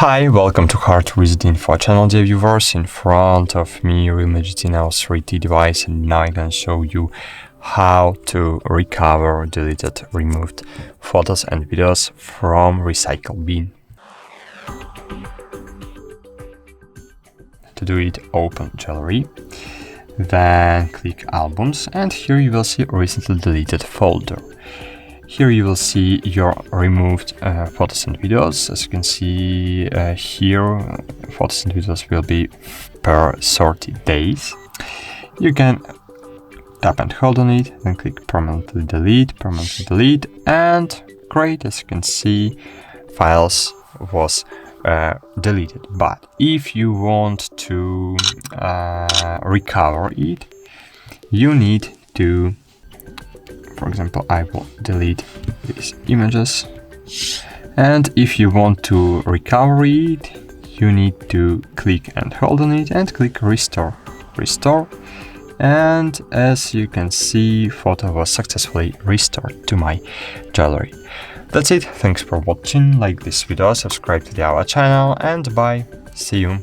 Hi, welcome to HardReset.Info channel, dear viewers. In front of me, REALME GT Neo 3D device, and now I can show you how to recover deleted, removed photos and videos from recycle bin. To do it, open Gallery, then click Albums, and here you will see recently deleted folder. Here you will see your removed photos and videos. As you can see here, photos and videos will be per 30 days. You can tap and hold on it, then click permanently delete, and great, as you can see, files was deleted. But if you want to recover it, you need to, for example, I will delete these images, and if you want to recover it, you need to click and hold on it and click restore, and as you can see, photo was successfully restored to my gallery. That's it, thanks for watching, like this video, subscribe to our channel, and bye, see you.